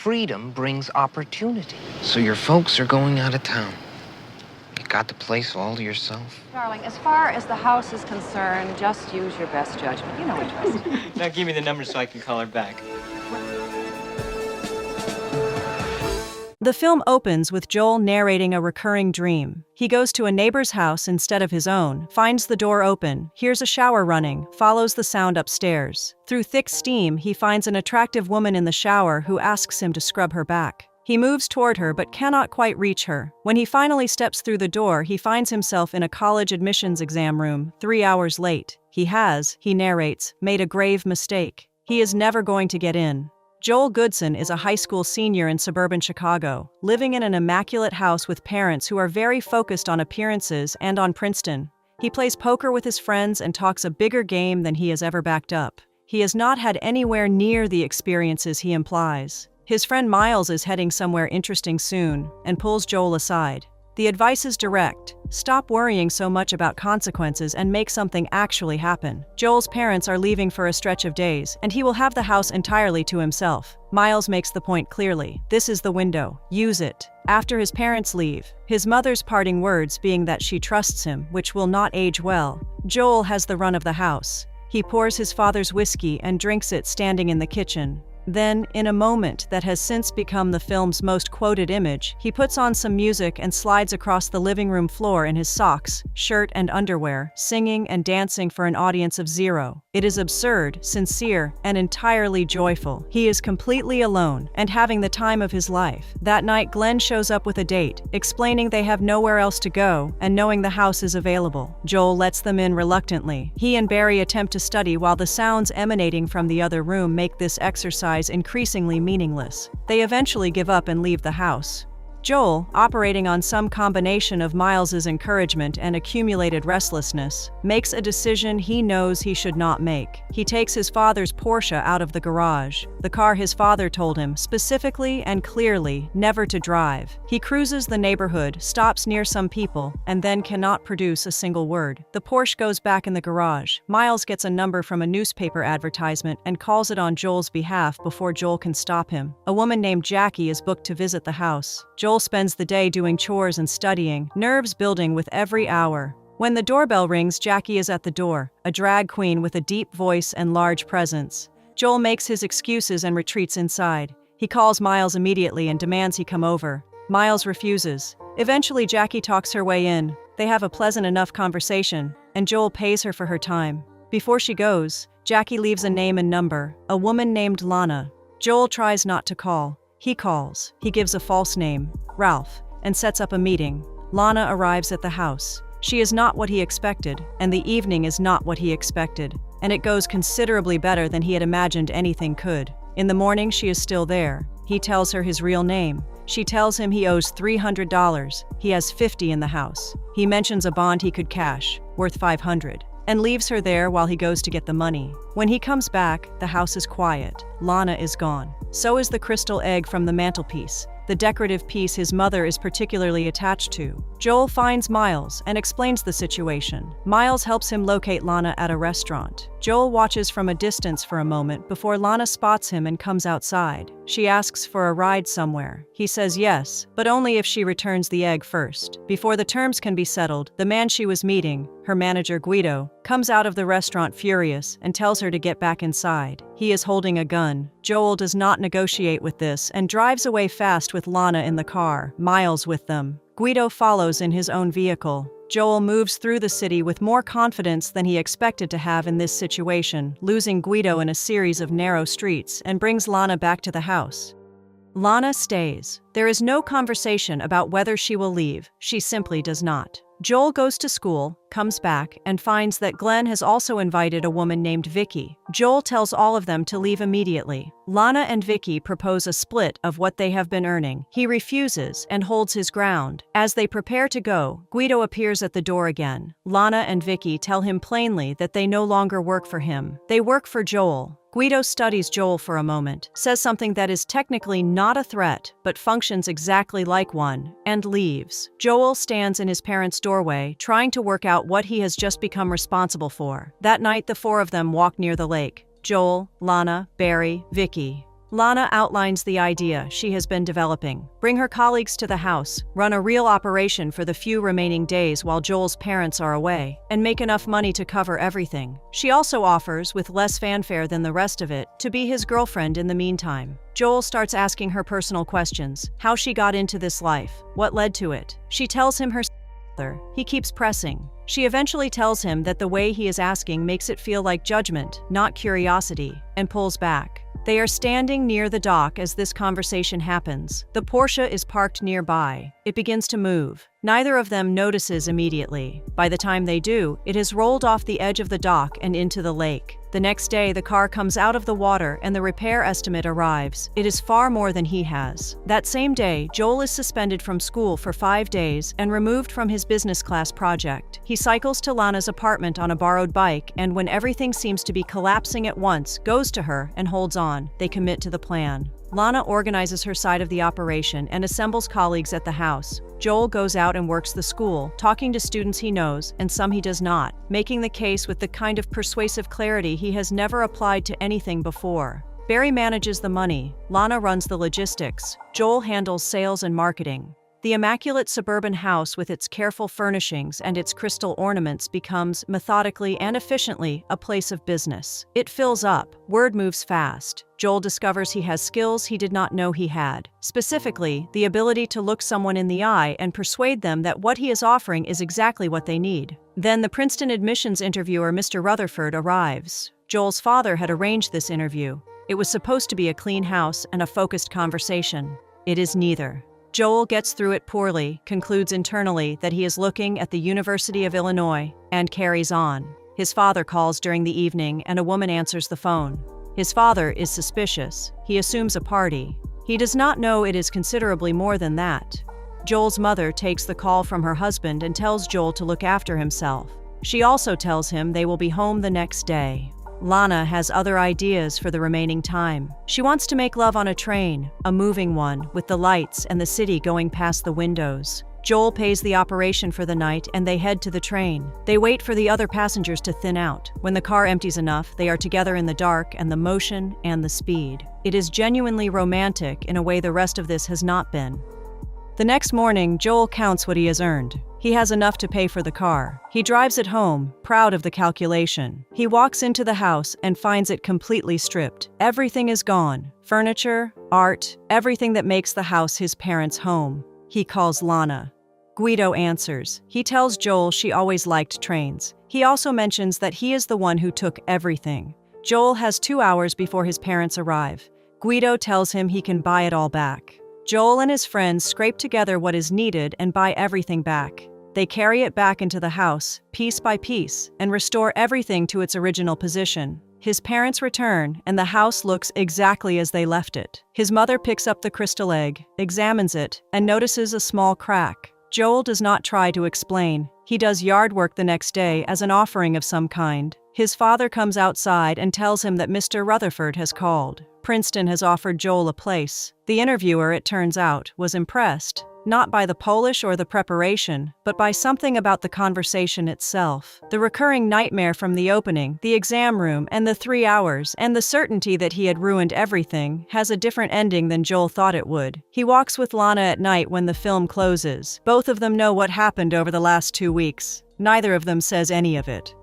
freedom brings opportunity. So your folks are going out of town. You got the place all to yourself? Darling, as far as the house is concerned, just use your best judgment. You know what, Trust. Now give me the number so I can call her back. The film opens with Joel narrating a recurring dream. He goes to a neighbor's house instead of his own, finds the door open, hears a shower running, follows the sound upstairs. Through thick steam, he finds an attractive woman in the shower who asks him to scrub her back. He moves toward her but cannot quite reach her. When he finally steps through the door, he finds himself in a college admissions exam room, 3 hours late. He narrates, made a grave mistake. He is never going to get in. Joel Goodson is a high school senior in suburban Chicago, living in an immaculate house with parents who are very focused on appearances and on Princeton. He plays poker with his friends and talks a bigger game than he has ever backed up. He has not had anywhere near the experiences he implies. His friend Miles is heading somewhere interesting soon and pulls Joel aside. The advice is direct. Stop worrying so much about consequences and make something actually happen. Joel's parents are leaving for a stretch of days, and he will have the house entirely to himself. Miles makes the point clearly. This is the window. Use it. After his parents leave, his mother's parting words being that she trusts him, which will not age well, Joel has the run of the house. He pours his father's whiskey and drinks it standing in the kitchen. Then, in a moment that has since become the film's most quoted image, he puts on some music and slides across the living room floor in his socks, shirt and underwear, singing and dancing for an audience of 0. It is absurd, sincere, and entirely joyful. He is completely alone and having the time of his life. That night, Glenn shows up with a date, explaining they have nowhere else to go and knowing the house is available. Joel lets them in reluctantly. He and Barry attempt to study while the sounds emanating from the other room make this exercise increasingly meaningless. They eventually give up and leave the house. Joel, operating on some combination of Miles's encouragement and accumulated restlessness, makes a decision he knows he should not make. He takes his father's Porsche out of the garage, the car his father told him specifically and clearly never to drive. He cruises the neighborhood, stops near some people, and then cannot produce a single word. The Porsche goes back in the garage. Miles gets a number from a newspaper advertisement and calls it on Joel's behalf before Joel can stop him. A woman named Jackie is booked to visit the house. Joel spends the day doing chores and studying, nerves building with every hour. When the doorbell rings, Jackie is at the door, a drag queen with a deep voice and large presence. Joel makes his excuses and retreats inside. He calls Miles immediately and demands he come over. Miles refuses. Eventually, Jackie talks her way in. They have a pleasant enough conversation, and Joel pays her for her time. Before she goes, Jackie leaves a name and number, a woman named Lana. Joel tries not to call. He calls. He gives a false name, Ralph, and sets up a meeting. Lana arrives at the house. She is not what he expected, and the evening is not what he expected, and it goes considerably better than he had imagined anything could. In the morning, she is still there. He tells her his real name. She tells him he owes $300. He has $50 in the house. He mentions a bond he could cash, worth $500, and leaves her there while he goes to get the money. When he comes back, the house is quiet. Lana is gone. So is the crystal egg from the mantelpiece, the decorative piece his mother is particularly attached to. Joel finds Miles and explains the situation. Miles helps him locate Lana at a restaurant. Joel watches from a distance for a moment before Lana spots him and comes outside. She asks for a ride somewhere. He says yes, but only if she returns the egg first. Before the terms can be settled, the man she was meeting, her manager Guido, comes out of the restaurant furious and tells her to get back inside. He is holding a gun. Joel does not negotiate with this and drives away fast with Lana in the car, Miles with them. Guido follows in his own vehicle. Joel moves through the city with more confidence than he expected to have in this situation, losing Guido in a series of narrow streets, and brings Lana back to the house. Lana stays. There is no conversation about whether she will leave. She simply does not. Joel goes to school, comes back, and finds that Glenn has also invited a woman named Vicky. Joel tells all of them to leave immediately. Lana and Vicky propose a split of what they have been earning. He refuses and holds his ground. As they prepare to go, Guido appears at the door again. Lana and Vicky tell him plainly that they no longer work for him. They work for Joel. Guido studies Joel for a moment, says something that is technically not a threat, but functions exactly like one, and leaves. Joel stands in his parents' doorway, trying to work out what he has just become responsible for. That night, the four of them walk near the lake. Joel, Lana, Barry, Vicky. Lana outlines the idea she has been developing. Bring her colleagues to the house, run a real operation for the few remaining days while Joel's parents are away, and make enough money to cover everything. She also offers, with less fanfare than the rest of it, to be his girlfriend in the meantime. Joel starts asking her personal questions: how she got into this life, what led to it. She tells him her father. He keeps pressing. She eventually tells him that the way he is asking makes it feel like judgment, not curiosity, and pulls back. They are standing near the dock as this conversation happens. The Porsche is parked nearby. It begins to move. Neither of them notices immediately. By the time they do, it has rolled off the edge of the dock and into the lake. The next day, the car comes out of the water and the repair estimate arrives. It is far more than he has. That same day, Joel is suspended from school for 5 days and removed from his business class project. He cycles to Lana's apartment on a borrowed bike, and when everything seems to be collapsing at once, goes to her and holds on. They commit to the plan. Lana organizes her side of the operation and assembles colleagues at the house. Joel goes out and works the school, talking to students he knows and some he does not, making the case with the kind of persuasive clarity he has never applied to anything before. Barry manages the money, Lana runs the logistics, Joel handles sales and marketing. The immaculate suburban house with its careful furnishings and its crystal ornaments becomes, methodically and efficiently, a place of business. It fills up. Word moves fast. Joel discovers he has skills he did not know he had. Specifically, the ability to look someone in the eye and persuade them that what he is offering is exactly what they need. Then the Princeton admissions interviewer, Mr. Rutherford, arrives. Joel's father had arranged this interview. It was supposed to be a clean house and a focused conversation. It is neither. Joel gets through it poorly, concludes internally that he is looking at the University of Illinois, and carries on. His father calls during the evening and a woman answers the phone. His father is suspicious. He assumes a party. He does not know it is considerably more than that. Joel's mother takes the call from her husband and tells Joel to look after himself. She also tells him they will be home the next day. Lana has other ideas for the remaining time. She wants to make love on a train, a moving one, with the lights and the city going past the windows. Joel pays the operation for the night and they head to the train. They wait for the other passengers to thin out. When the car empties enough, they are together in the dark and the motion and the speed. It is genuinely romantic in a way the rest of this has not been. The next morning, Joel counts what he has earned. He has enough to pay for the car. He drives it home, proud of the calculation. He walks into the house and finds it completely stripped. Everything is gone. Furniture, art, everything that makes the house his parents' home. He calls Lana. Guido answers. He tells Joel she always liked trains. He also mentions that he is the one who took everything. Joel has 2 hours before his parents arrive. Guido tells him he can buy it all back. Joel and his friends scrape together what is needed and buy everything back. They carry it back into the house, piece by piece, and restore everything to its original position. His parents return, and the house looks exactly as they left it. His mother picks up the crystal egg, examines it, and notices a small crack. Joel does not try to explain. He does yard work the next day as an offering of some kind. His father comes outside and tells him that Mr. Rutherford has called. Princeton has offered Joel a place. The interviewer, it turns out, was impressed, not by the polish or the preparation, but by something about the conversation itself. The recurring nightmare from the opening, the exam room, and the 3 hours, and the certainty that he had ruined everything, has a different ending than Joel thought it would. He walks with Lana at night when the film closes. Both of them know what happened over the last 2 weeks. Neither of them says any of it.